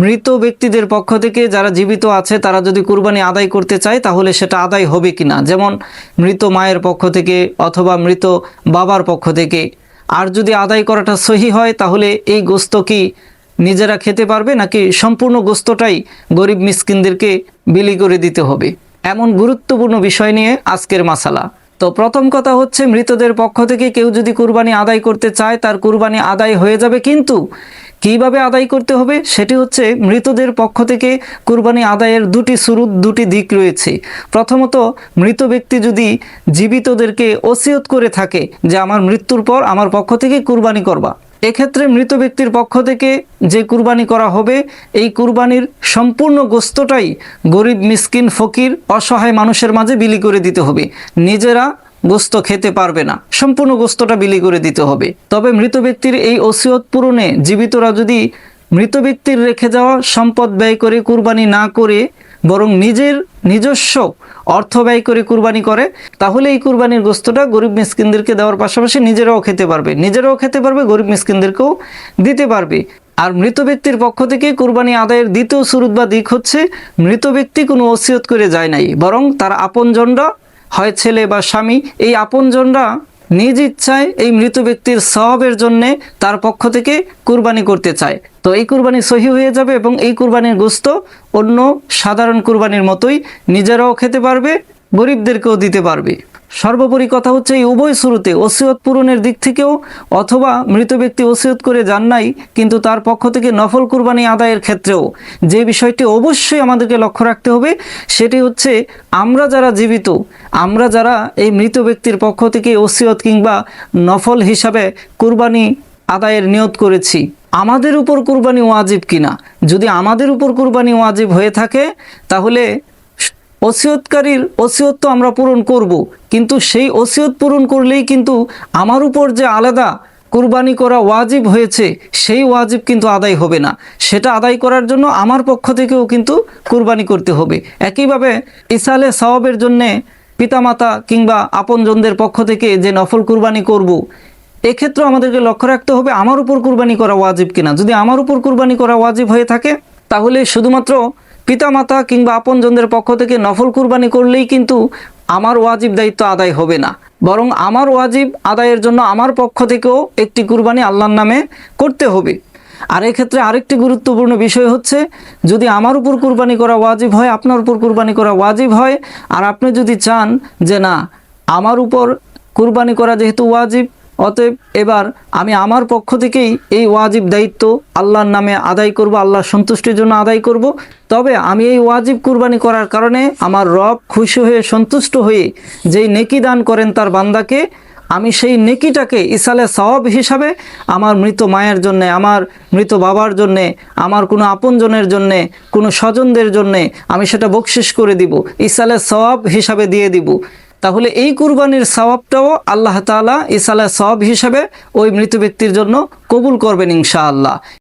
মৃত ব্যক্তিদের পক্ষ থেকে যারা জীবিত আছে তারা যদি কুরবানি আদায় করতে চায় তাহলে সেটা আদায় হবে কিনা, যেমন মৃত মায়ের পক্ষ থেকে অথবা মৃত বাবার পক্ষ থেকে। আর যদি আদায় করাটা সহি হয় তাহলে এই গোস্ত কি নিজেরা খেতে পারবে নাকি সম্পূর্ণ গোস্তটাই গরিব মিসকিনদেরকে বিলি করে দিতে হবে? এমন গুরুত্বপূর্ণ বিষয় নিয়ে আজকের মাসালা। তো প্রথম কথা হচ্ছে, মৃতদের পক্ষ থেকে কেউ যদি কুরবানি আদায় করতে চায় তার কুরবানি আদায় হয়ে যাবে, কিন্তু কিভাবে আদায় করতে হবে সেটি হচ্ছে, মৃতদের পক্ষ থেকে কুরবানি আদায়ের দুটি শুরুত, দুটি দিক রয়েছে। প্রথমত, মৃত ব্যক্তি যদি জীবিতদেরকে ওসিয়ত করে থাকে যে আমার মৃত্যুর পর আমার পক্ষ থেকে কুরবানি করবা, এক্ষেত্রে মৃত ব্যক্তির পক্ষ থেকে যে কুরবানি করা হবে এই কুরবানির সম্পূর্ণ গোস্তটাই গরিব মিসকিন ফকির অসহায় মানুষের মাঝে বিলি করে দিতে হবে। নিজেরা গোস্ত খেতে পারবে না, সম্পূর্ণ গোস্তটা বিলি করে দিতে হবে। তবে মৃত ব্যক্তির এই ওসিয়ত পূরণে জীবিতরা যদি মৃত ব্যক্তির রেখে যাওয়া সম্পদ ব্যয় করে কুরবানি না করে বরং নিজস্ব অর্থ ব্যয় করে কুরবানি করে, তাহলে এই কুরবানির গোস্তটা গরিব মিসকিনদেরকে দেওয়ার পাশাপাশি নিজেরাও খেতে পারবে, গরিব মিসকিনদেরকেও দিতে পারবে। আর মৃত ব্যক্তির পক্ষ থেকে কুরবানি আদায়ের দ্বিতীয় শুরুত বা দিক হচ্ছে, মৃত ব্যক্তি কোনো ওসিয়ত করে যায় নাই, বরং তার আপনজনরা, হয় ছেলে বা স্বামী, এই আপনজনরা নিজ ইচ্ছায় এই মৃত ব্যক্তির সওয়াবের জন্যে তার পক্ষ থেকে কুরবানি করতে চায়। তো এই কুরবানি সহি হয়ে যাবে এবং এই কুরবানির গোস্ত অন্য সাধারণ কুরবানির মতোই নিজেরাও খেতে পারবে, গরিবদেরকেও দিতে পারবে। সর্বোপরি কথা হচ্ছে, এই উভয় শুরুতে ওসিয়ত পূরণের দিক থেকেও অথবা মৃত ব্যক্তি ওসিয়ত করে যান নাই কিন্তু তার পক্ষ থেকে নফল কুরবানি আদায়ের ক্ষেত্রেও যে বিষয়টি অবশ্যই আমাদেরকে লক্ষ্য রাখতে হবে সেটি হচ্ছে, আমরা যারা জীবিত, আমরা যারা এই মৃত ব্যক্তির পক্ষ থেকে ওসিয়ত কিংবা নফল হিসাবে কুরবানি আদায়ের নিয়ত করেছি, আমাদের উপর কুরবানি ওয়াজিব কিনা। যদি আমাদের উপর কুরবানি ওয়াজিব হয়ে থাকে তাহলে ওসিয়তকারীর ওসিয়ত তো আমরা পূরণ করব, কিন্তু সেই ওসিয়ত পূরণ করলেই কিন্তু আমার উপর যে আলাদা কুরবানি করা ওয়াজিব হয়েছে সেই ওয়াজিব কিন্তু আদায় হবে না। সেটা আদায় করার জন্য আমার পক্ষ থেকেও কিন্তু কুরবানি করতে হবে। একইভাবে ইসালে সওয়াবের জন্যে পিতামাতা কিংবা আপনজনদের পক্ষ থেকে যে নফল কুরবানি করব, এক্ষেত্রে আমাদেরকে লক্ষ্য রাখতে হবে আমার উপর কুরবানি করা ওয়াজিব কিনা। যদি আমার উপর কুরবানি করা ওয়াজিব হয়ে থাকে তাহলে শুধুমাত্র পিতামাতা কিংবা আপনজনদের পক্ষ থেকে নফল কুরবানি করলেই কিন্তু আমার ওয়াজিব দায়িত্ব আদায় হবে না, বরং আমার ওয়াজিব আদায়ের জন্য আমার পক্ষ থেকেও একটি কুরবানি আল্লাহর নামে করতে হবে। আর এক্ষেত্রে আরেকটি গুরুত্বপূর্ণ বিষয় হচ্ছে, যদি আমার উপর কুরবানি করা ওয়াজিব হয়, আপনার উপর কুরবানি করা ওয়াজিব হয়, আর আপনি যদি চান যে না আমার উপর কুরবানি করা যেহেতু ওয়াজিব, অতএব এবার আমি আমার পক্ষ থেকেই এই ওয়াজিব দায়িত্ব আল্লাহর নামে আদায় করব, আল্লাহর সন্তুষ্টির জন্য আদায় করব, তবে আমি এই ওয়াজিব কুরবানি করার কারণে আমার রব খুশি হয়ে সন্তুষ্ট হয়ে যেই নেকি দান করেন তার বান্দাকে, আমি সেই নেকিটাকে ইসালে সওয়াব হিসাবে আমার মৃত মায়ের জন্যে, আমার মৃত বাবার জন্যে, আমার কোনো আপনজনের জন্যে, কোনো স্বজনদের জন্যে আমি সেটা বকশিশ করে দিব, ইসালে সওয়াব হিসাবে দিয়ে দিব। তাহলে এই কুরবানির সওয়াবটাও আল্লাহ তাআলা ইসালে সওয়াব হিসাবে ওই মৃত ব্যক্তির জন্য কবুল করবেন ইনশাআল্লাহ।